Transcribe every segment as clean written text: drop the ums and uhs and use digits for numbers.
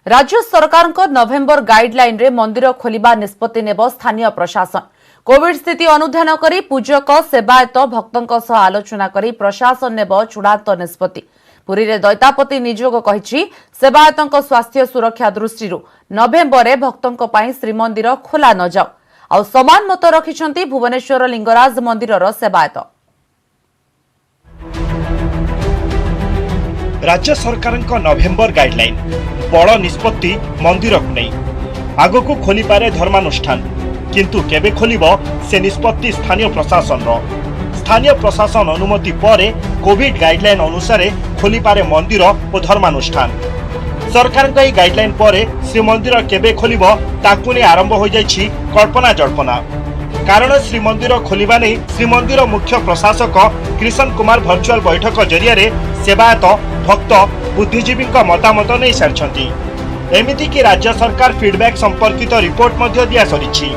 राज्य सरकार नवेम्बर गाइडलाइन रे मंदिर खोलिबा निष्पत्ति नेब स्थानीय प्रशासन। कोविड स्थिति अनुध्यान करी पूजक सेवायत भक्तों सह आलोचना करी प्रशासन नेब चूड़ांत निष्पत्ति। पुरी रे दैतापति निजोग कहिछि सेवायतों स्वास्थ्य सुरक्षा दृष्टि नवेम्बर रे भक्तों पई श्रीमंदिर खोला न जाओ। आ समान मत रखिछंती भुवनेश्वर लिंगराज मंदिरर सेवायत। राज्य सरकार नवेम्बर गाइडलाइन बड़ निष्पत्ति मंदिर को नहीं आग को खोली पारे धर्मानुष्ठान किंतु केबे खोलिब से निष्पत्ति स्थानीय प्रशासन अनुमति पर कोविड गाइडलाइन अनुसार खोली पारे मंदिर और धर्मानुष्ठान। सरकार का गाइडलाइन पर श्रीमंदिर केबे खोलिब ताकु ने आरंभ हो जाइछि कल्पना जल्पना। कारण श्रीमंदिर खोलिबा नहीं श्रीमंदिर मुख्य प्रशासक कृष्ण कुमार भर्चुआल बैठक जरिया सेवायत भक्त बुद्धिजीवी मतामत नहीं सारी। एमिति कि राज्य सरकार फीडबैक संपर्कित रिपोर्ट मध्य दिया सरिछि।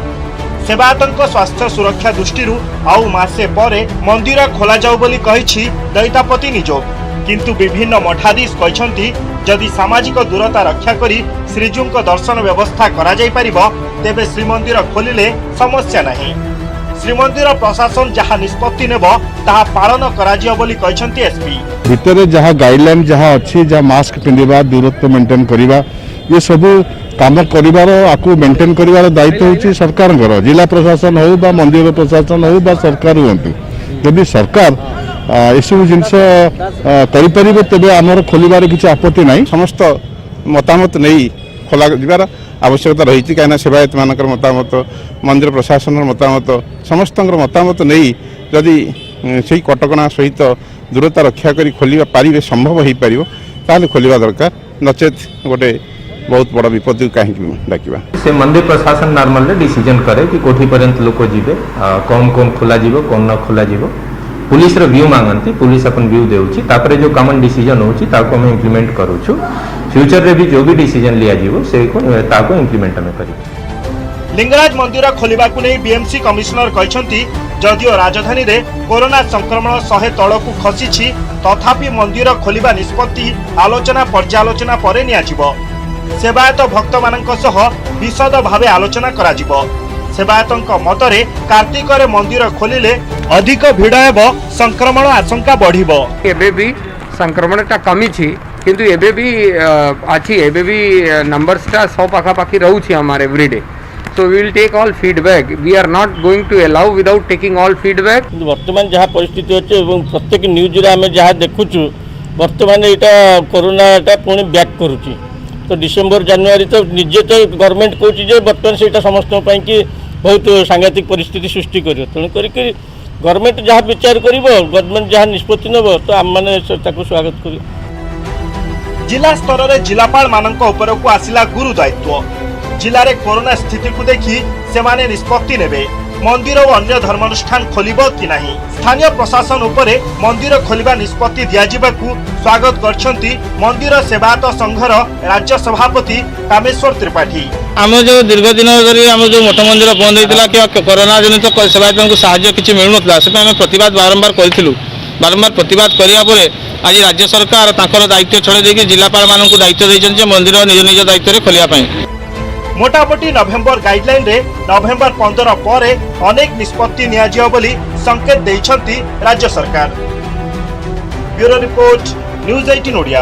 सेवायतों स्वास्थ्य सुरक्षा दृष्टि आउ मासे परे मंदिर खोला जाऊ बोली कहिछि दैतापति निजोग। किंतु विभिन्न मठाधीश कहिसंती जदि सामाजिक दूरता रक्षा करी श्रीजूंक दर्शन व्यवस्था करा जाई परिबो तेबे श्रीमंदिर खोलिले समस्या नहीं। श्रीमंदिर प्रशासन जहाँ निष्पत्ति नेब ताहा पालन करा जियो बोली कहिसंती एसपी। भितर जहाँ गाइडलाइन जहाँ अच्छी जहाँ मास्क पिंधिबा दूरत्व मेंटेन करिबा ये सब काम करिवार आकु मेंटेन करिवार दायित्व होची सरकार जिला प्रशासन हो बा मंदिर प्रशासन हो बा सरकार हुंतु। यदि सरकार एसबू जिनस करिपारिबे तेबे आमर खोलिबार किछि आपत्ति नहीं। समस्त मतामत नहीं खोला जिबार आवश्यकता रही कहीं सेवायत मानकर मतामत मंदिर प्रशासन मतामत समस्त मतामत नहीं जदि से कटकणा सहित दूरता रक्षा करी खोलिबा पारिबे संभव हो पारिबो ताले खोलिबा दरकार नचेत गोटे बहुत बड़ा विपत्ति कहीं डाकिबा। से मंदिर प्रशासन नॉर्मल डिसीजन करे कि कोठी पर्यंत लोक जीवे कौन कौन खोला जीवो कौन न खोला जीवो। पुलिस रो व्यू मांगती पुलिस अपन व्यू देउची तापरे जो कॉमन डिसीजन होची ताको हम इंप्लीमेंट करूछु। फ्यूचर रे भी जो भी डिसीजन लिया जीवो से को ताको इंप्लीमेंट हम करी। लिंगराज मंदिर खोलिबा को नहीं बीएमसी कमिश्नर कहिसंती जदियो राजधानी रे कोरोना संक्रमण 100 तळकु खसीछि तथापि मंदिर खोलिबा निष्पत्ति आलोचना पर्यालोचना परे निया जिवो। सेवायत भक्त मानक सह विशद भावे आलोचना करा जिवो। सेवायतों मतरे कार्तिक रे मंदिर खोलिले अधिक भिड़ हेबो संक्रमण आशंका बढ़िबो। एबे भी संक्रमणटा कमी छी किंतु एबे भी अछि एबे भी नंबर्सटा 100 पाखा पाखी रहउछि हमारे everyday. So we will take all feedback. We are not going to allow without taking all feedback. वर्तमान जहाँ परिस्थिति अच्छे प्रत्येक न्यूज रे आमे जहाँ देखुचु वर्तमान एटा कोरोना टा पुणी बैक करूची। तो डिसेंबर जनवरी तो निजे तो गवर्नमेंट कहूँ जे बर्तमान से समस्त कि बहुत सांघातिक परिस्थिति सृष्टि कर तेणुक गवर्नमेंट जहाँ विचार कर गवर्नमेंट जहाँ निष्पत्ति नेब तो आम मैंने स्वागत कर। जिला स्तर में जिलापाल मानक उपरकू आसिला गुरु दायित्व। जिले में कोरोना स्थिति को देखि सेमाने निष्पत्ति नेबे मंदिर और अन्य धर्मानुष्ठान खोलिबो कि नहीं। स्थानीय प्रशासन उपरे मंदिर खोलिबा निष्पत्ति दियाजिबाकू स्वागत करछंती मंदिर सेवायत संघर राज्य सभापति कामेश्वर त्रिपाठी। आम जो दीर्घ दिन धरी आम जो मठ मंदिर बंद होता कि कोरोना जनित सेवायत को साहाय्य किसी मिलूना से आम प्रतिवाद बारंबार करूँ। बारंबार प्रतिवाद करापर आज राज्य सरकार तांकर दायित्व छड़े देकी जिलापाल मानक दायित्व देइछन मंदिर निज निज दायित्व खोलिया। मोटामोटी नवेम्बर गाइडलाइन रे नवेम्बर 15 पर अनेक निष्पत्ति नियाजियो बोली संकेत देइछंती राज्य सरकार। Bureau report news 18 Odia.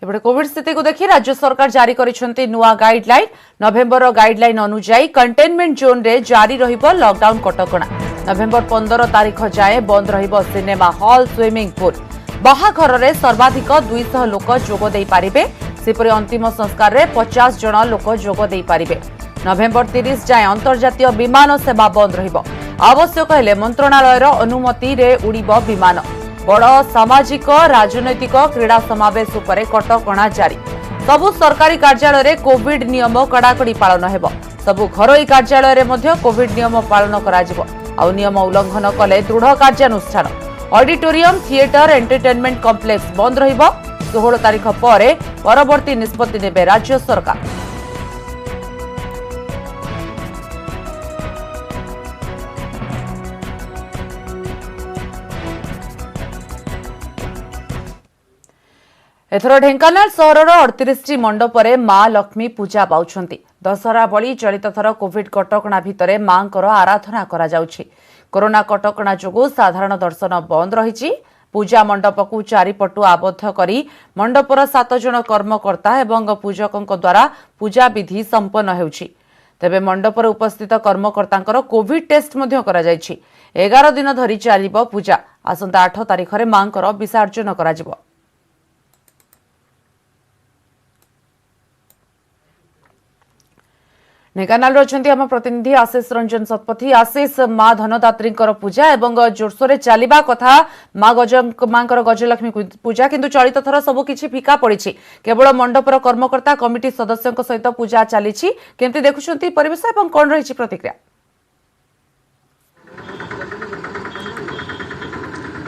एबडे कोविड स्थिति को देखि राज्य सरकार जारी करिसंती नुआ गाइडलाइन। नवेम्बर गाइडलाइन अनुसार कंटेनमेंट जोन रे जारी रहिबो लॉकडाउन कटकणा। नवेम्बर 15 तारीख जाए बंद रहिबो सिनेमा हॉल स्विमिंग पूल। बाहाघर रे सर्वाधिक 200 लोक जोग देई पारिबे। सेपरि अंतिम संस्कार रे 50 जन लोक जोग देई पारिबे। नवेम्बर 30 जाए अंतर्जातीय विमान सेवा बंद रहिबो। आवश्यक हेले मंत्रणालयर अनुमति रे उड़िबो विमान। बड़ सामाजिक राजनैतिक क्रीड़ा समावेश उपरे कटकणा जारी। सबु सरकारी कार्यालय रे कोविड नियम कड़ाकड़ी पालन हेबो। सबु घरोई कार्यालय रे मध्य कोविड नियम पालन करा जिवो। आ नियम उल्लंघन कले दृढ़ कार्यानुष्ठान। ऑडिटोरियम थिएटर एंटरटेनमेंट कॉम्प्लेक्स बंद रहिबो। 16 तारीख पर परवर्ती निष्पत्ति नेबे राज्य सरकार। एथर ढेंकानाल सहर 38 मंडपरे मां लक्ष्मी पूजा पाउछंती। दशहरा बळी चलित थर कोविड कटकणा भितरे मांकर आराधना करा जाउछि। कोरोना कटकणा जोगु साधारण दर्शन बंद रहिछि। पूजा मंडप को चारिपटु आबद्ध करी मंडपर 7 जन कर्मकर्ता एवं पूजकंक द्वारा पूजा विधि संपन्न हेउछि। तेबे मंडपर उपस्थित कर्मकर्तांकर कोविड टेस्ट मध्य करा जाइछि। 11 दिन धरी चलिबो पूजा। आसंता 8 तारिखरे मांकर विसर्जन करा जिवो। ढेंकानाल रही आम प्रतिनिधि आशीष रंजन शतपथी। आशीष, मां धनदात्री पूजा एवं जोरसोर चलवा कथा मां गजलक्ष्मी पूजा, किंतु चलित थर सबकि फिका पड़ी। केवल मंडपर कर्मकर्ता कमिटी सदस्यों सहित पूजा चली। केमती देखुंत परिवेश और कौन रही प्रतिक्रिया?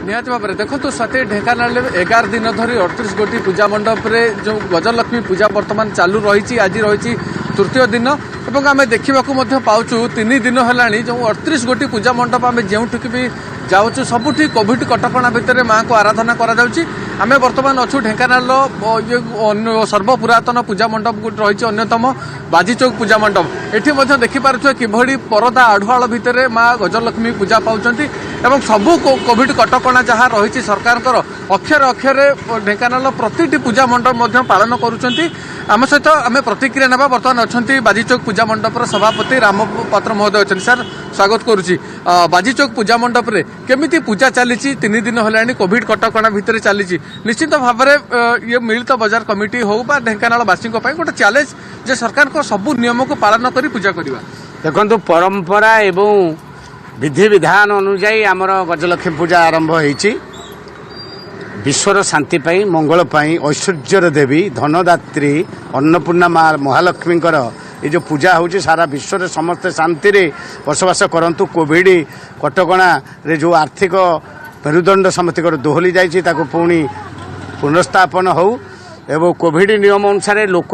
निहत भाव में देखो सत्य ढेंकानाल 11 दिन धरी 38 गोटी पूजा मंडप रे जो गजलक्ष्मी पूजा वर्तमान चालू रही। आज रही तृतीय दिन एवं आम देखा पाचु 3 दिन है जो 38 गोटी पूजा मंडप आम जो भी जाऊँ सबुठी कोविड कटकणा भितर माँ को आराधना आम बर्तमान अच्छु ढेंकानाल सर्वपुरातन पूजा मंडप रही अन्यतम बाजी चौक पूजा मंडप। एठी देखिपे किभली परदा आढ़ुआल भितर माँ गजलक्ष्मी पूजा पाउछंती एवं सबू कोविड कटकणा जहाँ रही सरकार अक्षर अक्षरे ढेंकानाल प्रति पूजा मंडप पालन करुछंती। आम सहित आम प्रतिक्रिया ना बर्तमान अच्छा बाजी चौक पूजा मंडपर सभापति रामपात्र महोदय अच्छा। सर स्वागत करुच्ची। बाजी चौक पूजा मंडप रे केमिति पूजा चली 3 दिन है कोविड कटकणा भितर चली। निश्चित भाव में ये मिलित बजार कमिटी हो बा ढेंकानालवासी गोटे चैलेंज जे सरकार को सबू नियम को पालन करी पूजा करवा। देखो परंपरा एवं विधि विधान अनुजाई आमर गजलक्ष्मी पूजा आरंभ होईची। विश्वर शांति पाई मंगल पाई ऐश्वर्यर देवी धनदात्री अन्नपूर्णा माँ महालक्ष्मी ये जो पूजा होची सारा विश्व समस्त शांति रे बसवास करंतु। कोविड कटकणा रे जो आर्थिक मेरुदंड समस्त दोहली जाइए पुणी पुनर्स्थापन हो एवं कोविड नियम अनुसार लोक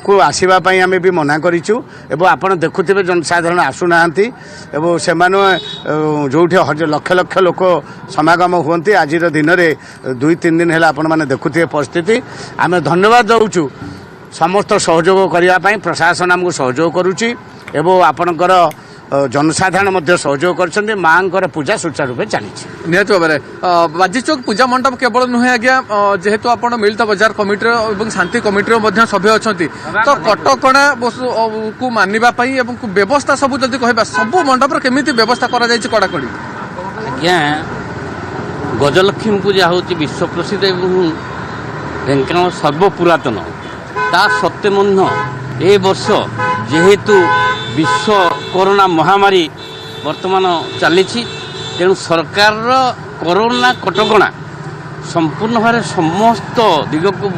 को आसवाई आम भी मना करूँ। एवं आप देखुवे जनसाधारण आसुना एवं से जो लक्ष लक्ष लोक समागम हुंती। आज दिन में 2-3 दिन है आपण मैंने देखुवे परिस्थिति। आम धन्यवाद दौचु समस्त सहयोग करने प्रशासन आमको सहयोग करुच्ची एवं आपणकर जनसाधारण मध्य सहयोग कर माँ पूजा सुचारू रूपे चली। निहत भाव में बाजी चौक पूजा मंडप केवल नुहे आज्ञा जेहेतु आप मिलित बजार कमिटी और शांति कमिटी सभ्य अच्छा तो कटकणा को मानवाई व्यवस्था सब जब कह सब मंडप केमी व्यवस्था कड़ाकड़ी। आज्ञा गजलक्ष्मी पूजा हूँ विश्व प्रसिद्ध एवं ढेंकानाल सर्वपुरातन ता सत्वे मध्य ए वर्ष जेहेतु विश्व कोरोना महामारी वर्तमान चली तेणु सरकार कोरोना कटकणा संपूर्ण भाव समस्त दिग को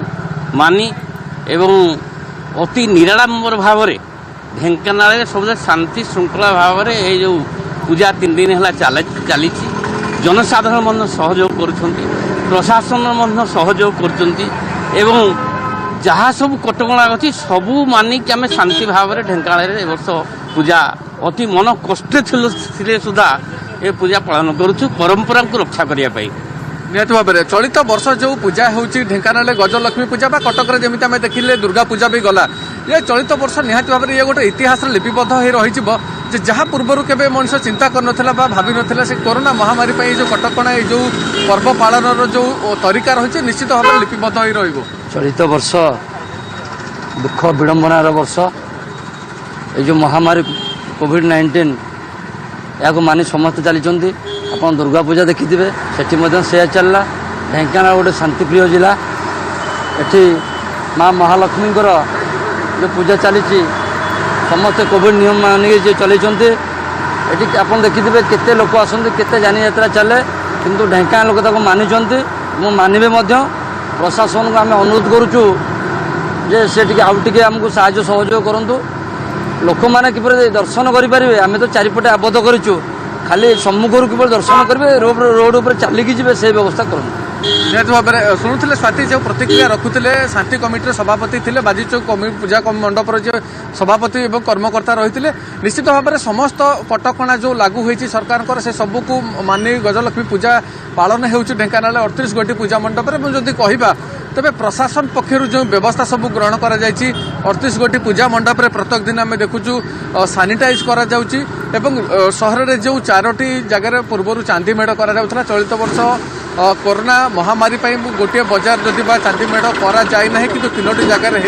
मानी एवं अति निराडंबर भाव में ढेंकानाल सब शांति श्रृंखला भाव में ये जो पूजा 3 दिन है चली जनसाधारण मन सहयोग करुछंती प्रशासन सहयोग करुछंती एवं जहाँ सब कटकणा अच्छी सबू मानिक आम शांति भाव में ढेंकानाल वर्ष पूजा अति मन कष्ट थे सुधा ये पूजा पालन करुचु परंपरा को रक्षा करने। निहत भाव में चलित वर्ष जो पूजा होची ढेंकानाल गजलक्ष्मी पूजा बा कटक जमी आम देखिले दुर्गा पूजा भी गला ये चलित वर्ष निहत भाव में ये गोटे इतिहास लिपिबद्ध हो रही जहाँ पूर्वर केवे मनुष्य चिंता कर भावी ना से कोरोना महामारी जो कटकणा जो पर्व पालन जो तरीका रही निश्चित भाव में लिपिबद्ध हो रही। चलित वर्ष दुख विडंबनार वर्ष ये जो महामारी कोविड-19 या मानी समस्त चली आप दुर्गा पूजा देखिथे से चलला। ढेंकानाल गोटे शांतिप्रिय जिला एटी माँ महालक्ष्मी जो पूजा चली समस्त कोविड नियम मानिक जो चलती ये आप देखिथे केते लोक आसते केते जानी यात्रा चले किंतु ढेंकानाल लोक ताको मानिचंती मानवे प्रशासन को आम अनुरोध करुचु जे से टे आमको साहाय्य सहयोग करूँ लोक मैंने किपर दर्शन करेंगे आम तो चारिपटे आबद्ध करूँ खाली सम्मुखर किपर दर्शन करेंगे रोड उपर चलिकी जी से व्यवस्था करूँ। निहत भाव में शुणुले स्वाति जो प्रतिक्रिया रखुले शांति कमिटी सभापति थे बाजीचौक पूजा मंडपर जो सभापति और कर्मकर्ता रही निश्चित भाव में समस्त कटकणा जो लागू होती सरकार से सबको मानि गजलक्ष्मी पूजा पालन हो ढेंकानाल 38 गोटी पूजा मंडप में जदि कहवा तेज प्रशासन पक्षर जो व्यवस्था सब ग्रहण कर 38 गोटी पूजा मंडप में प्रत्येक दिन आम देखुचु सानिटाइज करा जाउची एवं सहर में जो 4टी जगार पूर्व चांदी मेढ़ करा चलित वर्ष कोरोना महामारी गोटे बजार जदि चांदी मेढ़ करा जाए ना कि 3टी जगार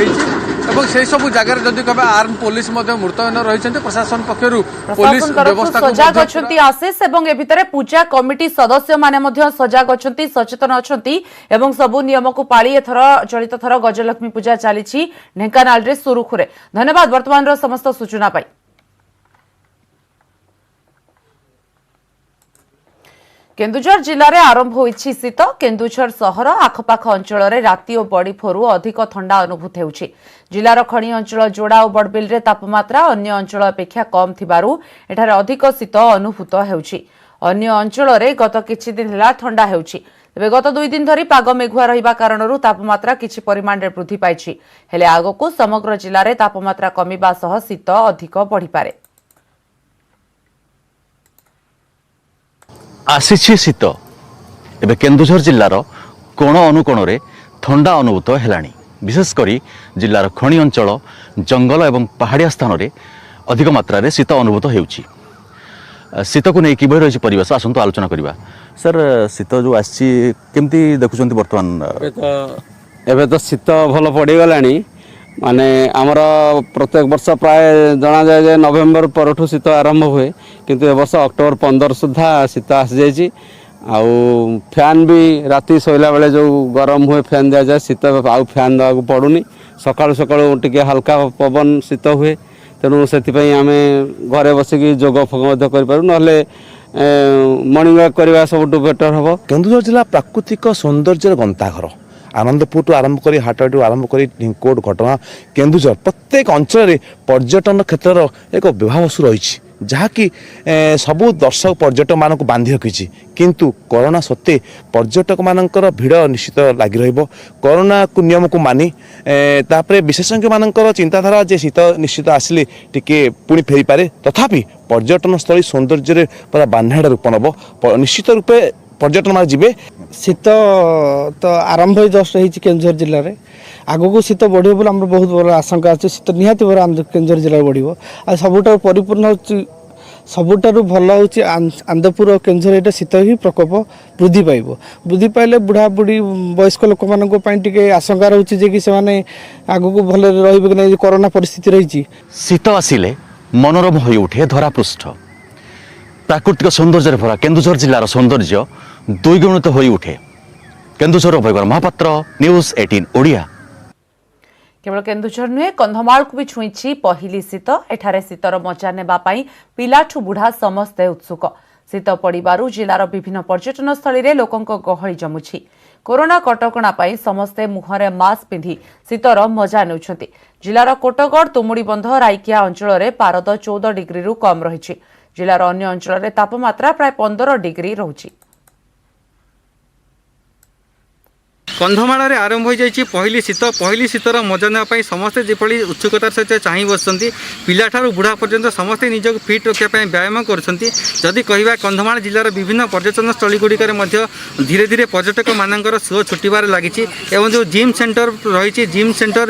से सब जगार जदि कह आर्म पुलिस मुतयन रही प्रशासन पक्षर पुलिस व्यवस्था सजाग अच्छी आशीष एवं ए भितर पूजा कमिटी सदस्य माने सजाग अच्छा सचेतन अच्छा सबू नियम को पाली एथर चलित थर गजलक्ष्मी पूजा चली ढेंकानाल सुरुखुरे। धन्यवाद वर्तमान समस्त सूचना पाई। केन्दुझर जिले में आरंभ होइछि शीत। केन्दुझर सहर आखपाख अंचल में राति और बड़ी भोरू अधिक ठंडा अनुभूत होउछि। जिलार खणी अंचल जोड़ा और बड़बिल रे तापमात्रा अन्य अंचल अपेक्षा कम थिबारु एठारे अधिक शीत अनुभूत होउछि। अन्य अंचल में गत किछि दिन हेला ठंडा होउछि। तेबे गत 2 दिन धरी पाग मेघुआ रहिबा कारणरू तापमात्रा किछि परिमाण रे वृद्धि पाइछि। हेले आगको समग्र जिले में तापमात्रा कमिबा सह शीत अधिक बढ़ी पारे। आसीछि शीत एबे केन्दुझर जिल्लार कोण अनुकोण रे ठंडा अनुभूत हेलाणी। विशेषकर जिल्लार खणी अंचल जंगल एवं पहाड़िया स्थान रे अधिक मात्रा रे शीत अनुभूत हेउछि। शीत को नहीं किभଳି रही परिवेश आसंतु आलोचना करबा। सर शीत जो आसी केमती देखुचंती वर्तमान? एबे तो शीत भल पड़ी गलानी माने आमर प्रत्येक वर्ष प्राय जना जाए जे नवेम्बर परठू शीत आरंभ हुए किंतु ए वर्ष अक्टोबर 15 सुधा शीत आसी जाइए। आउ फैन भी राति शोला बेले जो गरम हुए फैन दिया जाए शीत आउ फैन देवाक पड़ूनी। सकाळु सकाळु टिके हल्का पवन शीत हुए तेणु से आम घरे बसिकी जोग फोग करूँ ना मर्निंग वॉक करवा सब बेटर हम। केन्दुझर जिला प्राकृतिक सौंदर्य गंताघर आनंदपुर टू आरंभ कर हाट टू आरंभ कर ढिंकोट घटना केन्दुझर प्रत्येक अंचल पर्यटन क्षेत्र एक विभावसु रही जहाँकि सबू दर्शक पर्यटक मान बांधि रखी किंतु कोरोना सत्वे पर्यटक मानकर भिड़ निश्चित लगी रही। कोरोना को नियम को मानि तापर विशेषज्ञ मानकर चिंताधारा जे शीत निश्चित आसिले टिके पुणी फेरी पारे तथापि पर्यटन स्थली सौंदर्य पूरा बान्हाड़ रूप नब निश्चित रूपे पर्यटन मान जीवे। शीत तो आरंभ जस्ट होती केन्दुझर जिले में आगक शीत बढ़े बोले आम बहुत बड़ा आशंका अच्छे शीत निहाती भाव केन्दुझर जिले बढ़ो आ सबुठ परिपूर्ण सबुठार भल हूँ आनंदपुर और केन्दुझर ये शीत ही प्रकोप वृद्धि पाइले बुढ़ा बुढ़ी वयस्क लोक मानी आशंका रोचे कि से आगक भल रही कि कोरोना परिस्थिति रही। शीत आसिले मनोरम हो उठे धरापृष्ठ प्राकृतिक सौंदर्य भरा केन्दुझर जिलार सौंदर्य द्विगुणित हो उठे। केन्दुझर अभयगर महापात्र न्यूज 18 ओडिया। केवल केन्दुझर नुहे कंधमाल को भी छुईछि पहली शीत। एठारे शीतर मजा नेबा पई पिलाठू बुढ़ा समस्ते उत्सुक। शीत पड़िबारु जिलार विभिन्न पर्यटन स्थली रे लोकंक गहଳି जमुछि। कोरोना कटकणा पई समस्ते मुहरे मास्क पिंधि शीतर मजा नेउछंती। जिलार कोटगढ़ तुमुड़ीबंध राइकिया अंचल रे पारद 14 डिग्री रु कम रहिछि। जिलार अन्य अंचल रे तापमात्रा प्राय 15 डिग्री रहुछि। कंधमाल आरंभ हो जाए पहली शीतर मजा नापी समस्ते जोपरी उत्सुकतार सहित चाह बसुँच पिलाठू बुढ़ा पर्यंत समस्ते निजक फिट रखापी व्यायाम करुँच। कहवा कंधमाल जिलार विभिन्न पर्यटन स्थली गुड़िकर धीरे धीरे पर्यटक मानकर सुଅ छुटबार लगी एवं जो जिम सेंटर रही जिम सेंटर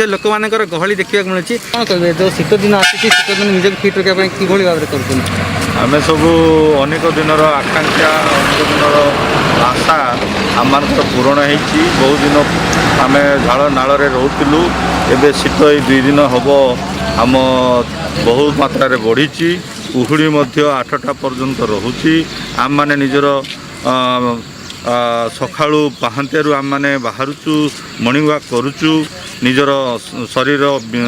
लोक मान गहली देखा मिलूँ। कौन कहे जो शीत दिन आसी शीत दिन निजक फिट रखापी कि भाव में आम सब अनेक दिन आकांक्षा अनेक दिन आशा आम पूरण हो बहुत दिन आम झाड़ नाल रोलु एवं शीत 2 दिन हम आम बहुत मात्रा बढ़ी कुहुड़ी 8टा पर्यंत रोचे आम मैंने निजर सकाळु पाहांतियारू आम मैंने बाहरुचु मॉर्निंग वॉक करुचु निजर शरीर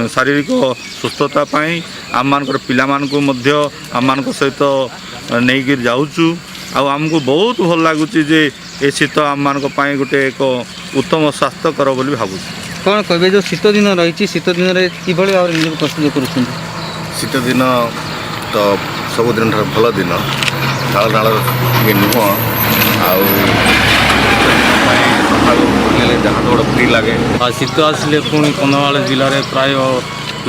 शारीरिक सुस्थता पाई आम मानकर पिला मानकु मध्य आम मान सहित नहीं जाऊचु आमको बहुत भल लगुच जे ए शीत आम मान गोटे एक उत्तम स्वास्थ्यकर बोली भावुँ। कौन कहे जो शीत दिन रही शीत दिन में कि भाव निज प्रस्तुत कर शीत दिन तो सब दिन भल दिन झाड़ नाल नुह ସକାଳୁ ବୁଲିଲେ ଯାହା ଗୋଟେ ଫ୍ରି ଲାଗେ। ଆଉ ଶୀତ ଆସିଲେ ପୁଣି କନ୍ଧମାଳ ଜିଲ୍ଲାରେ ପ୍ରାୟ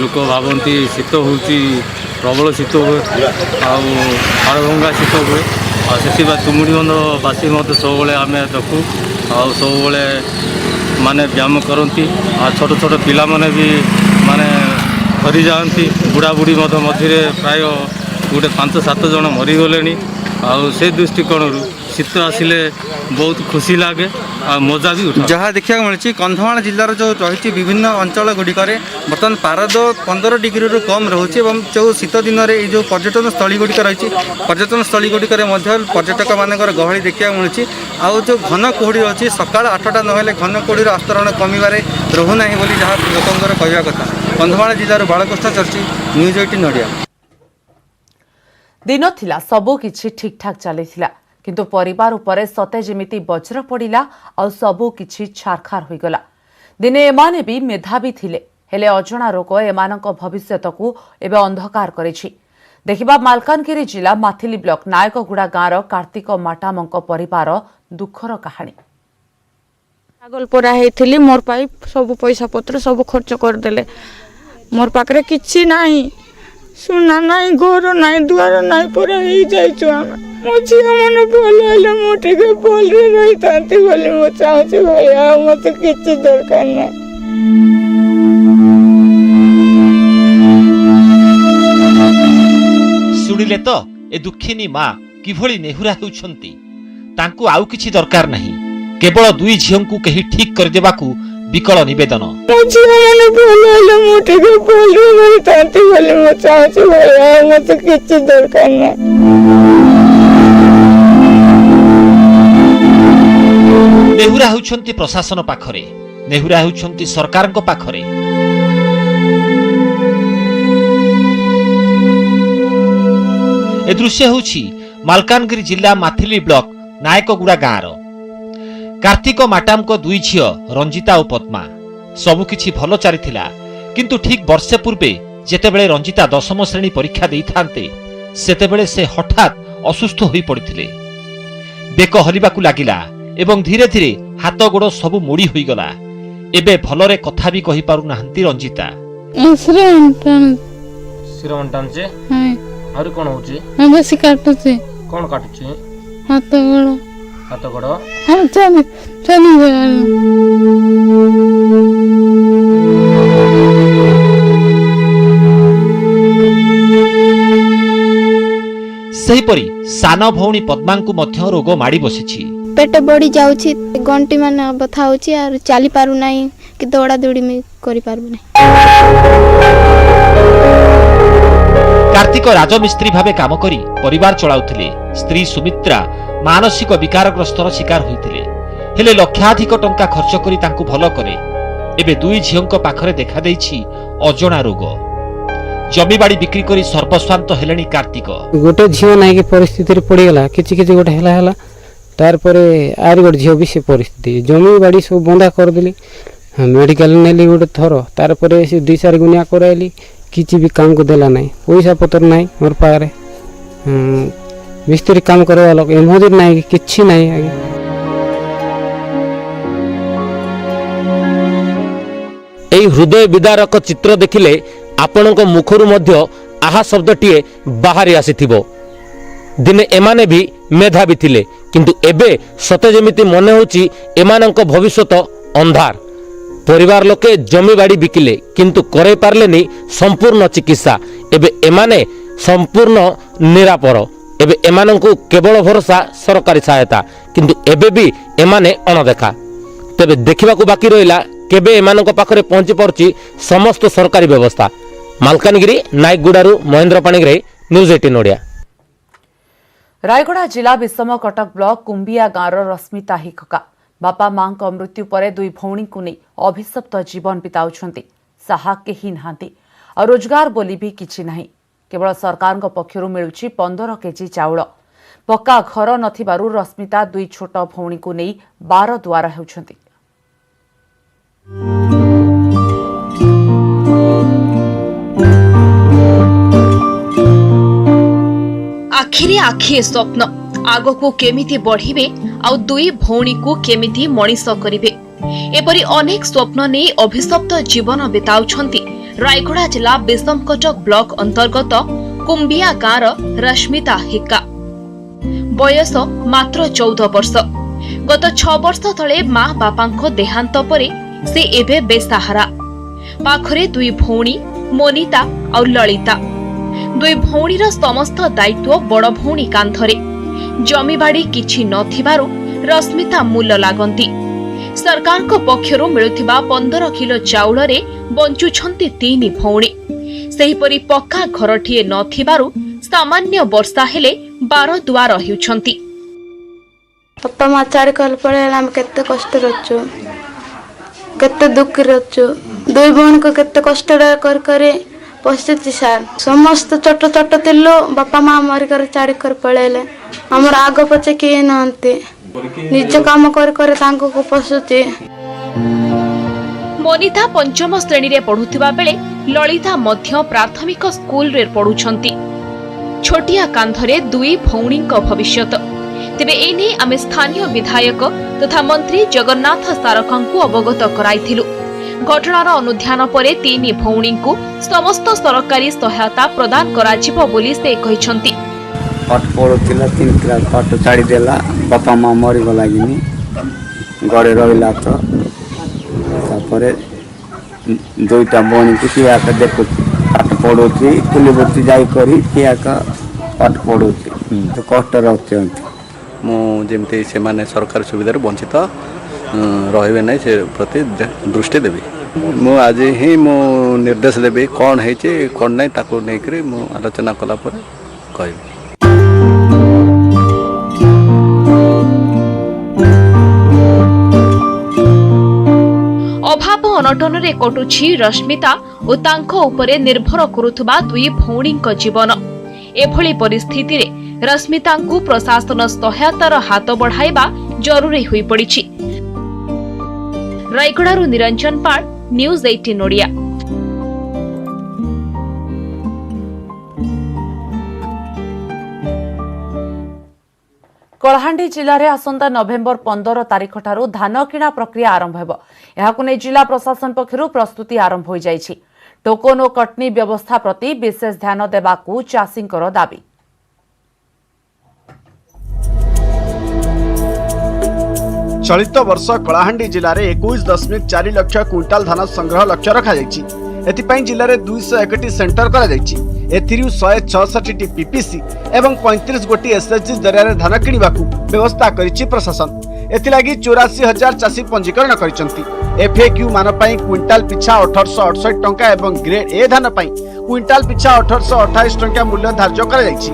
ଲୋକ ଭାବନ୍ତି ଶୀତ ହେଉଛି, ପ୍ରବଳ ଶୀତ ହୁଏ ଆଉ ହାଡ଼ଭଙ୍ଗା ଶୀତ ହୁଏ। ଆଉ ସେଥିପାଇଁ ତୁମୁଡ଼ି ବନ୍ଧ ବାସି ମଧ୍ୟ ସବୁବେଳେ ଆମେ ଦେଖୁ ଆଉ ସବୁବେଳେ ମାନେ ବ୍ୟାୟାମ କରନ୍ତି। ଆଉ ଛୋଟ ଛୋଟ ପିଲାମାନେ ବି ମାନେ ଥରିଯାଆନ୍ତି, ବୁଢ଼ାବୁଢ଼ୀ ମଧ୍ୟ ମଝିରେ ପ୍ରାୟ ଗୋଟେ 5-7 ଜଣ ମରିଗଲେଣି। ଆଉ ସେ ଦୃଷ୍ଟିକୋଣରୁ ଶୀତ ଆସିଲେ ବହୁତ ଖୁସି ଲାଗେ ଆଉ ମଜା ବି ଉଠେ। ଯାହା ଦେଖିବାକୁ ମିଳୁଛି କନ୍ଧମାଳ ଜିଲ୍ଲାର ଯେଉଁ ରହିଛି ବିଭିନ୍ନ ଅଞ୍ଚଳ ଗୁଡ଼ିକରେ ବର୍ତ୍ତମାନ ପାରଦ 15 ଡିଗ୍ରୀରୁ କମ୍ ରହୁଛି ଏବଂ ଯେଉଁ ଶୀତ ଦିନରେ ଏଇ ଯେଉଁ ପର୍ଯ୍ୟଟନ ସ୍ଥଳୀ ଗୁଡ଼ିକ ରହିଛି ପର୍ଯ୍ୟଟନ ସ୍ଥଳୀ ଗୁଡ଼ିକରେ ମଧ୍ୟ ପର୍ଯ୍ୟଟକମାନଙ୍କର ଗହଳି ଦେଖିବାକୁ ମିଳୁଛି। ଆଉ ଯେଉଁ ଘନ କୁହୁଡ଼ି ରହିଛି ସକାଳ 8ଟା ନହେଲେ ଘନ କୁହୁଡ଼ିର ଆସ୍ତରଣ କମିବାରେ ରହୁନାହିଁ ବୋଲି ଯାହା ଲୋକଙ୍କର କହିବା କଥା। କନ୍ଧମାଳ ଜିଲ୍ଲାରୁ ବାଳକୃଷ୍ଣ ଚର୍ଚ୍ଚି, ନ୍ୟୁଜ୍ 18 ଓଡ଼ିଆ। दिन थिला सबु किछि ठीक ठाक चलीथिला किंतु परिवार उपरे सते जेमिति वज्र पड़िला और सबु किछि छारखार होई गला। दिने एमाने भी मेधावी थिले हेले अजणा रोग एमानक भविष्यतकू एबे अंधकार करिछि। देखिबा मालकानगिरी जिला माथिली ब्लॉक नायकगुड़ा गाँर कार्तिक माटामंक परिवार दुखर कहानी। पागल परा हेथिली मोर पाई सब पैसा पत्र सब खर्च कर देले। मोर पाखरे किछि नाही, सुना नाही, घर नाही, दुआर नाही, पूरा ही जाइछु हम। मो झियो मन भल हेले मो टिके भल रे रही तांती बोले मो चाहछु भैया मते किछि दरकार नाही। सुनिले तो ए दुखिनी मां किभଳି नेहुरा हेउछंती। तांकु आउ किछि दरकार नाही, केवल दुई झियंकु केही ठीक कर देबाकू विकल निवेदन। मो झियो मन भल हेले मो टिके भल रे रही तांती बोले मो चाहछु भैया मते किछि दरकार नाही। नेहुरा हेउछंती प्रशासन पाखरे, नेहुरा हेउछंती सरकारक पाखरे। ए दृश्य होछि मालकानगिरी जिला माथिली ब्लॉक नायकगुड़ा गाँर। कार्तिक माटाम को दुई झियो रंजिता और पद्मा सबु किछि भलो चलीथिला किंतु ठीक वर्षे पूर्वे जेतेबेले रंजिता 10म श्रेणी परीक्षा देई थांते सेतेबेले से हठात असुस्थ होई पड़िथिले। बेक हलिबाकू लागिला एवं धीरे धीरे हाथ गोड़ सबु मोड़ी होई गला। एबे भलरे कथा भी कहि पारु नाहंती रंजिता। शिरोमंटान से आरो कोन होची? बस काटुचे। कोन काटुची? हाथ गोड़। हाथ गोड़? हां चले चले गया। सेहीपरि सान भौणी पद्मांकु मध्य रोग माड़ी बसिछि। पेट बड़ी जाउछि, गंटी माने बथा होछि और चाली पारु नाही कि दौड़ा दौड़ी में करि पारु नाही। कार्तिक राजमिस्त्री भावे काम करी परिवार चलाउथिले। स्त्री सुमित्रा मानसिक विकारग्रस्तर शिकार होइथिले हेले लक्षाधिक टंका खर्च करी तांकु भलो करे। एबे दुई झियंक पाखरे देखा देइछि अजणा रोग। जमीबाड़ी बिक्री करी सर्वस्वांत हेलेनी कार्तिक। गोटे झियो नाही कि परिस्थिति रे पड़ी गला, किछि किछि गोटे हला तार परे आरी गोटे झियो भी से परिस्थिति जमी बाड़ी सब बंधा कर देली। मेडिकल नेली गोटे थरो तार परे से 2-4 गुनिया कराइली, किछि भी काम को देला नाही। पैसा पत्र नाही मोर पारे, मिस्त्री काम करवा लोग एमोदिर नाही किछि नाही। एई हृदय विदारक चित्र देखिले आपणक मुखरु मध्य आहा शब्दटीए बाहरी आसीथिबो। दिने एमाने भी मेधावी थिले किंतु एबे सते जेमिति मने होची एमानक भविष्यत अंधार। परिवार लोके जमी बाड़ी बिकिले किंतु करे पारलेनी संपूर्ण चिकित्सा। एबे एमाने संपूर्ण निरापर। एबे एमानंकु केवल भरोसा सरकारी सहायता किंतु एबे भी एमाने अणदेखा। तेबे देखिबाकू बाकी रहिला केबे एमानंक पाखरे पहुंची पड़ची समस्त सरकारी व्यवस्था। मालकानगिरी नायकगुड़ारू महेंद्र पाणिग्राही, न्यूज 18 ओडिया। रायगड़ा जिला विषम कटक ब्लॉक कुंबिया गाँर रश्मिता हिखका बापा मां मृत्यु पर दुई भौणी को नहीं अभिशप्त जीवन बिताउछंती। साहा केही नाहांती और रोजगार बोली भी किछि नाही। केवल सरकार पक्षरु मिलुछि 15 केजी चाउल। पक्का घर नथिबारु रश्मिता दुई छोट भौणी को नहीं 12 द्वार हेउछंती। आखिरे आखिए स्वप्न आगको केमिति बढ़िबे आउ दुई भौणी को केमिति मनीष करिवे एपरि अनेक स्वप्न नै अभिशप्त जीवन बिताउछन्ति रायगड़ा जिला विषमकटक ब्लॉक अंतर्गत कुंबिया गाँर रश्मिता हिक्का। बयस मात्र 14 वर्ष। गत 6 वर्ष तले माँ बापांको देहांत परे से एबे बेसहारा। पाखरे दुई भौणी मोनिता और ललिता। दुई भौणीर समस्त दायित्व बड़ भौणी कांधरे। जमीबाड़ी किछि नथिबारु रश्मिता मूल लागंती। सरकार को पक्षरु मिलुथिबा 15 किलो चाउल रे बंचुछंती 3 भौणी। सेहिपरि पक्का घरटिए नथिबारु सामान्य वर्षा हेले 12 दुआर हेउछंती। बापा माँ चार कल पड़े हम केते कष्ट रचु केते दुख रचु दुई भौणी को केते कष्ट कर करे पछुची सार समस्त छोट छोट तिल्लो बापा माँ मरी कर चार कर पड़ेले हमर आग पछे किए नहंती निज काम कर करे तांको को पछुची। मोनिता पंचम श्रेणी रे पढ़ुथिबा बेले ललिता मध्य प्राथमिक स्कूल रे पढ़ुछंती। छोटिया कांधरे दुई भौणीक भविष्यत। तेबे एने आमे स्थानीय विधायक तथा मंत्री जगन्नाथ सारकांकु अवगत कराइथिलु। घटनार अनुध्यान परे 3 भौणींकु समस्त सरकारी सहायता प्रदान कराजिबो बोली से कहिसंती। पाठ पढ़ुला 3 क्लास पाठ छाड़ी देला बापा माँ मरी गला गिनी गड़े रहिला तो तापरे दुईटा भौणी को किया का देखु पाठ पढ़ुची कुलीबती जाई करी किया का पाठ पढ़ुची तो कष्ट रहउछंती मु जेमती से माने सरकार सुविधा वंचित रहिबे नै से प्रति दृष्टि देबी। मु आज ही मु निर्देश देबी कौन है कौन नहीं ताको नहीं करी मु आलोचना कला पर कहबी। अभाव अनटन रे कटुछि रश्मिता और तांको उपरे निर्भर करुथुबा दुई भौणीक जीवन। एभली परिस्थिति रे रश्मितांकु प्रशासन सहायतार हाथ बढ़ाइबा जरूरी होई पड़िछि। रायगड़ारू निरंजन पाल न्यूज 18 ओडिया। कलाहांडी जिले में आसंता नवेम्बर 15 तारिख ठारू धान किणा प्रक्रिया आरंभ हेब। एहाकु नै जिला प्रशासन पक्षरु प्रस्तुति आरंभ हो जाइछि। टोकन और कटनी व्यवस्था प्रति विशेष ध्यान देबाकू चाषींकर दाबी। चलित वर्ष कलाहांडी जिले में 21.4 लाख क्विंटाल धान संग्रह लक्ष्य रखा जाइछि। एथिपाई जिले में 201 सेंटर करा जाइछि। एथिरु 166 पीपीसी एवं 35 गोटी एसएचजी जरिया धान किणवाकू व्यवस्था करिछि प्रशासन। एथिलागी 84,000 चाषी पंजीकरण करिसंती। एफएक्यू मान पई क्विंटाल पिछा 1868 टंका एवं ग्रेड ए धान पई क्विंटाल पिछा 1828 टंका मूल्य धार्य करा जाइछि।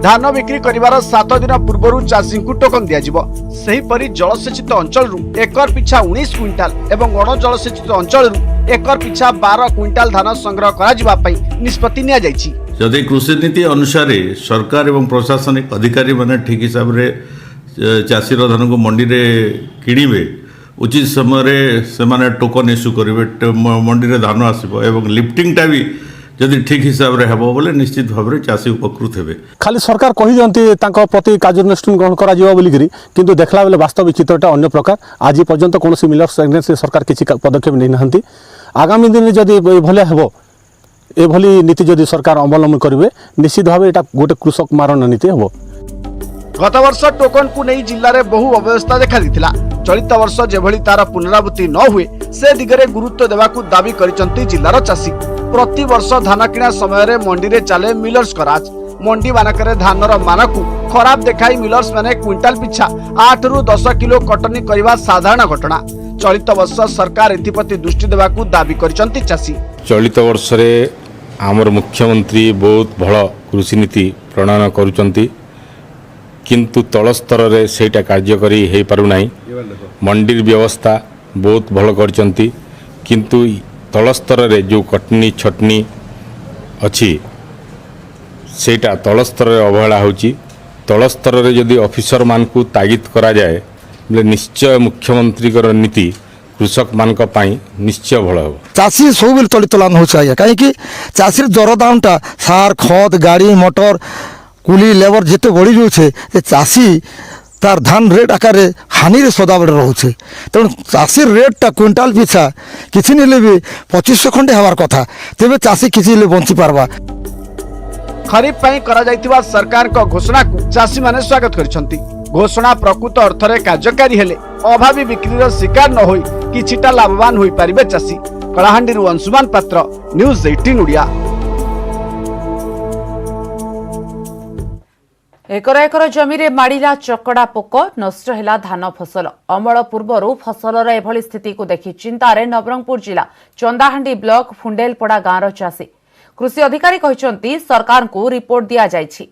धान बिक्री करिवार 7 दिन पूर्व चाषी को टोकन दिया जिवो। सही परि जलसेचित अंचल एकर पिछा 19 क्विंटाल एवं अण जलसेचित अंचल एकर पिछा 12 क्विंटाल धान संग्रह करा जिबा पई निष्पत्ति निया जाइछि। जदि कृषि नीति अनुसार सरकार एवं प्रशासनिक अधिकारी माने ठीक हिसाब रे चाषीर धान को मंडी रे किणिबे उचित समय से माने टोकन इश्यू करेंगे मंडी रे धान आसब एवं लिफ्टिंगटा भी जदि ठीक हिसाब रे हेबो बोले निश्चित भाव में चाषी उपकृत हेबे। खाली सरकार कही दियंती तांको प्रति कार्यानुष्ठान ग्रहण करा जिवो बोली करी किंतु देखला बेले वास्तविक चित्रटा अन्य प्रकार। आज पर्यंत कोनोसी मिलर्स से सरकार किछि पदक्षेप नै नहंती। आगामी दिन जदि भले हेबो एभली नीति जदि सरकार अवलंबन करिवे निश्चित भाव एटा गोटे कृषक मारण नीति हेबो। गत वर्ष टोकन को नहीं जिले में बहु अव्यवस्था देखा दिथिला। चलित वर्ष जेभली तार पुनरावृत्ति न हुए से दिगरे गुरुत्व देवाकू दाबी करिसंती जिल्लार चाषी। प्रति वर्ष धान किणा समय मंडी रे चले मिलर्स कराज। मंडी मानकरे धानर मानकू खराब देखाई मिलर्स माने क्विंटाल पिछा 8 रु 10 किलो कटनी करवा साधारण घटना। चलित वर्ष सरकार एथिप्रति दृष्टि देवाकू दाबी करिसंती चाषी। चलित वर्ष रे आमर मुख्यमंत्री बहुत भल कृषि नीति प्रणयन करुचंती किंतु तल स्तर रे सेटा कार्यकारी हे पारु नाही। मंडी व्यवस्था बहुत भल करचंती किंतु तल स्तर रे जो कटनी छटनी अछि सेटा तल स्तर रे अवहेला होची। तल स्तर रे जदि ऑफिसर मान को तागिद करा जाए बोले निश्चय मुख्यमंत्री कर नीति कृषक मान निश्चय भल हो। चाषी सब बेले तलितलान हो कहीं चाषी दरदामटा सार खत गाड़ी मोटर कुली लेबर जिते बढ़ी जाऊे चाषी तार धान रेट आकार हानि सदाबले रोचे तेणु चाषी रेटा क्विंटाल पिछा किसी नहीं भी 2500 खंडे हबार कथा तेज चाषी किसी बंची पार्बा। खरीफ ପାଇଁ କରାଯାଇଥିବା ସରକାରଙ୍କ ଘୋଷଣାକୁ ଚାଷୀମାନେ ସ୍ୱାଗତ କରିଛନ୍ତି। ଘୋଷଣା ପ୍ରକୃତ ଅର୍ଥରେ କାର୍ଯ୍ୟକାରୀ ହେଲେ ଅଭାବୀ ବିକ୍ରିର ଶିକାର ନ ହୋଇ କିଛିଟା ଲାଭବାନ ହୋଇପାରିବେ ଚାଷୀ। କଳାହାଣ୍ଡିରୁ ଅଂଶୁମାନ ପାତ୍ର, ନ୍ୟୁଜ୍ 18 ଓଡ଼ିଆ। एकर एकर जमीरे माड़िला चकड़ा पोक नष्ट हैला धान फसल अमल पूर्वर फसलर एभली स्थिति को देखि चिंतारे नवरंगपुर जिला चंदाहांडी ब्लॉक फुंडेलपड़ा गांर चाषी कृषि अधिकारी कहते सरकार को रिपोर्ट दिया जायछि।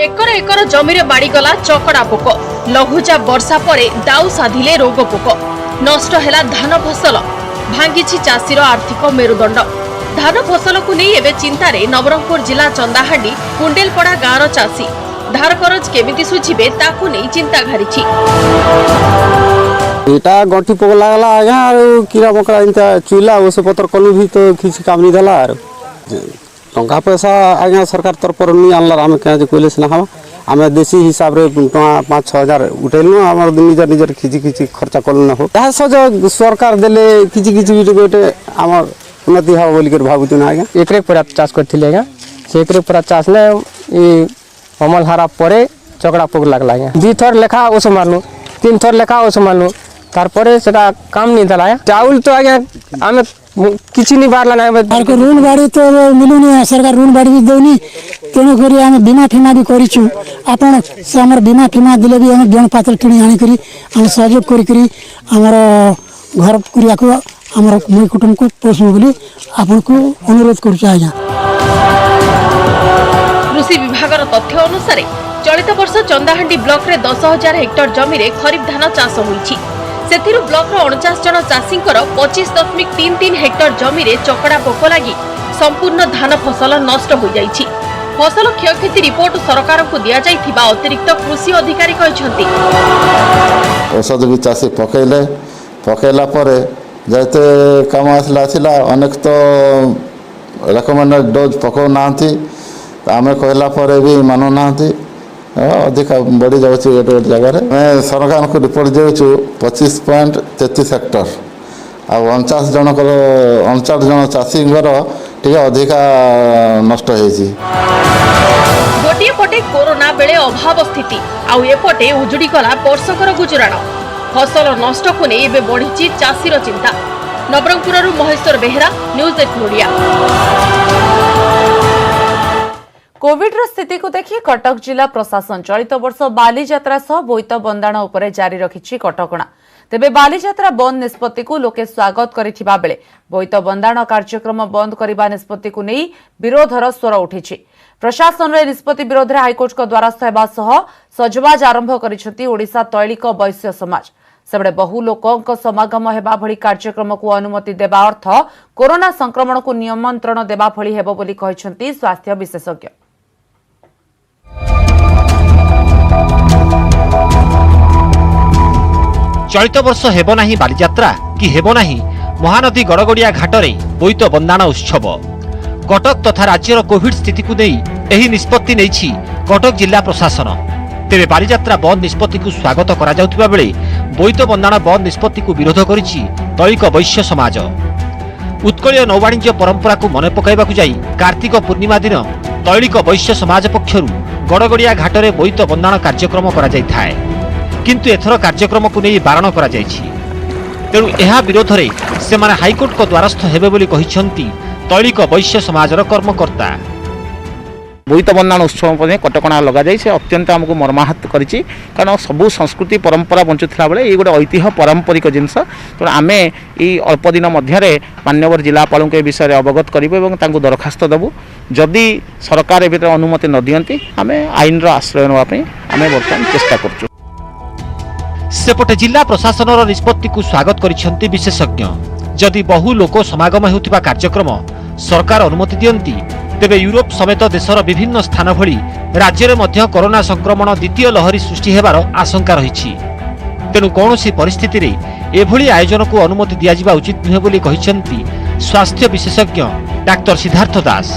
एकर एकर जमीरे माड़ीगला चकड़ा पोक लघुचाप वर्षा परे दाउ साधिले रोग पोक नष्ट हैला धान फसल भांगिछि चाषीर आर्थिक मेरुदंड। धान फसल को नहीं एवं चिंतार नवरंगपुर जिला चंदाहांडी कुंडेलपड़ा गांर चाषी धार करज केमिति सुझिबे ताकू नहीं चिंता घारिछि। एटा गंठी पोक लागला आज्ञा कीड़ा मकड़ा इनता चुला ओस पत्र कलु भी तो किसी काम नहीं देला टंका पैसा आज्ञा सरकार तरफ नहीं आनला आम क्या कहले सिना हम आम देशी हिसाब रे 5-6 हजार उठेलु आम निजर निजर खिची खिची खर्चा कलु ना हो यह सज सरकार देले किछि किछि गोटे आम उन्नति हम बोलिक भावुँ ना आज्ञा एकरे पूरा चाष करथिले आज्ञा से एकरे पूरा चाष ने अमल हारा परे चकड़ा पोक लागला आज्ञा 2 थर लेखा ओस मारलु 3 थर लेखा ओस मारलु तारपरे सेटा काम नहीं दला चाउल तो आज्ञा आम किसी नहीं बारला ना ऋण बाड़ी तो मिलूनी सरकार ऋण बाड़ी भी दौनी तेणुक आम बीमा फीमा भी करूँ आपण से आम बीमा फीमा दिले भी आम जन पात्र किणी आनिक आम सहयोग करमर घर करिया को आमर मुई कुटुंब को पोषण बोली आपन को अनुरोध करुचा आज्ञा। कृषि विभाग तथ्य अनुसार चलित वर्ष चंदाहांडी ब्लॉक रे 10,000 हेक्टर जमी रे खरीफ धान चाष होईछि। सेथिरु ब्लॉक रो 49 जन चाषींकर 25.33 हेक्टर जमी रे चकड़ा पोक लागि संपूर्ण धान फसल नष्ट हो जाइछि। फसल क्षयक्षति रिपोर्ट सरकार को दिया जाइथिबा अतिरिक्त कृषि अधिकारी कहछन्ति। औषध भी चाषी पकेला परे जते काम आसला अनेक तो रेकमेंडेड डोज पकाउ नांती आमे कहला परे भी मानु नांती अधिक बढ़ी जाऊँगी गोटे जगह मैं सरकार को रिपोर्ट देचु 25.33 हेक्टर आ 49 जन चाषी टे अधिका नष्ट होती। गोटे पटे कोरोना बेले अभाव स्थिति आउ एपटे उजुड़ी गला वर्षकर गुजराण फसल नष्ट को नहीं एबे बढ़ी चाषीर चिंता। नवरंगपुर महेश्वर बेहेरा, न्यूज 18 ओडिया। कोविड स्थिति को देखि कटक जिला प्रशासन चलित वर्ष बालीजात्रा सह बोईत बंदाण उपरे जारी रखिछि कटकणा। तेबे बालीजात्रा बंद निष्पत्ति को लोके स्वागत करिथिबा बेले बोईत बंदाण कार्यक्रम बंद करिबा निष्पत्ति को नहीं विरोधर स्वर उठिछि। प्रशासन रे निष्पत्ति विरोध रे हाईकोर्ट को द्वारस्थ हेबा सह सजबाज आरंभ करिछथि ओडिशा तैलिक वैश्य समाज। सेबडे बहु लोकक समागम हेबा भली कार्यक्रम को अनुमति देबा अर्थ कोरोना संक्रमण को नियंत्रण देबा भली हेबो बोली कहिसथि स्वास्थ्य विशेषज्ञ। चलित वर्ष हेबो नाही बालीजात्रा कि हेबो नाही महानदी गड़गड़िया घाटरे बोईत बंदाण उत्सव। कटक तथा राज्यर कोविड स्थिति को नहीं एही निष्पत्ति नैछि कटक जिला प्रशासन। तेबे बालीजात्रा बंद निष्पत्ति को स्वागत करा जाउथिबा बेले बोईत बंदाण बंद निष्पत्ति को विरोध करिछि तैलिक वैश्य समाज। उत्कलीय नौवाणिज्य परंपरा को मन पकाइबाकु जाई कार्तिक पूर्णिमा दिन तैलिक वैश्य समाज पक्षरु गड़गड़िया घाटरे बोईत बंदाण कार्यक्रम करा जाई थाए, किंतु एथर कार्यक्रम को नहीं बारण करा जाइछि। तेणु एहा विरोध रे सेमाने हाईकोर्ट को द्वारस्थ हेबे बोली कहिसंती तैलिक वैश्य समाजर कर्मकर्ता। बोईत बंदाण उत्सव कटकणा लगा जाए से अत्यंत आमको मर्माहत करिछि कारण सबू संस्कृति परंपरा बंचुला बेले ये गोटे ऐतिह्य पारंपरिक जिनस। तेणु आम ये अल्प दिन मध्य मान्यवर जिलापाल के विषय में अवगत करूँ और दरखास्त देवु जदि सरकार ए अनुमति न दियंती आम आईन आश्रय नापी आम बर्तमान चेष्टा करूँ। सेपटे जिला प्रशासन निष्पत्ति को स्वागत करिसेंती विशेषज्ञ। जदि बहु लोक समागम हेउथिबा कार्यक्रम सरकार अनुमति दियंती तेबे यूरोप समेत देशर विभिन्न स्थान भली राज्य में मध्य कोरोना संक्रमण द्वितीय लहरी सृष्टि हेबार आशंका रहिछि। तेणु कौनसी परिस्थिति रे एभली आयोजन को अनुमति दिया उचित नुहे बोली कहिसेंती स्वास्थ्य विशेषज्ञ डाक्टर सिद्धार्थ दास।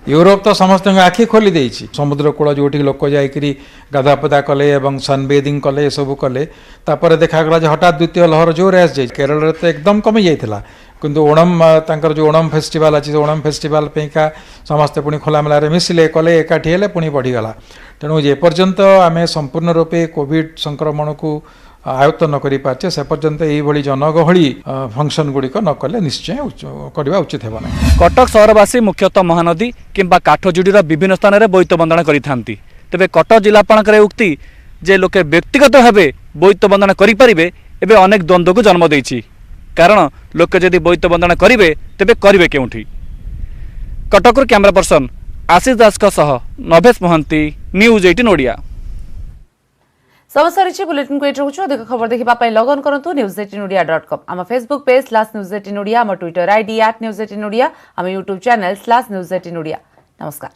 यूरोप तो समस्त आखि खोली देछि समुद्र कूल जो लोक जाइकरी गाधापदा कले एवं सनबेदिंग कले सब कले तापर देखागला जे हठात द्वितीय लहर जोर आस जाए केरल तो एकदम कमी जाइथिला किंतु ओणम तांकर जो ओणम फेस्टिवल अच्छी ओणम फेस्टिवल पेका समस्ते पुणी खोलामेल मिसिले कले एकाठी हेले पुणी बढ़ीगला तेणु जेपर्यंत आम संपूर्ण रूपे कोविड संक्रमण को आयत्त न करि पाचे से पर्यंत एभली जनगहली फंक्शन गुड़िक न कले निश्चय करवा उचित हेबा नहीं। कटक सहरवासी मुख्यतः महानदी किंबा काठजोड़ीर विभिन्न स्थान में बोईत बंदना करिथांती तेबे कटक जिलापालकर उक्ति जे लोके व्यक्तिगत भावे बोईत बंदना करि परिबे एबे अनेक द्वंद्व को जन्म देछि कारण लोके जदि बोईत बंदना करिवे तेबे करिवे केउठी। कटकर कैमरा पर्सन आशीष दास सह नभेश मोहंती न्यूज 18 ओडिया। समस्त बुलेटिन को एट अधिक खबर देखा लगन करूँ news18odia.com आम फेसबुक पेज /news18odia आम ट्विटर ID @news18odia आम यूट्यूब चैनल /news18odia। नमस्कार।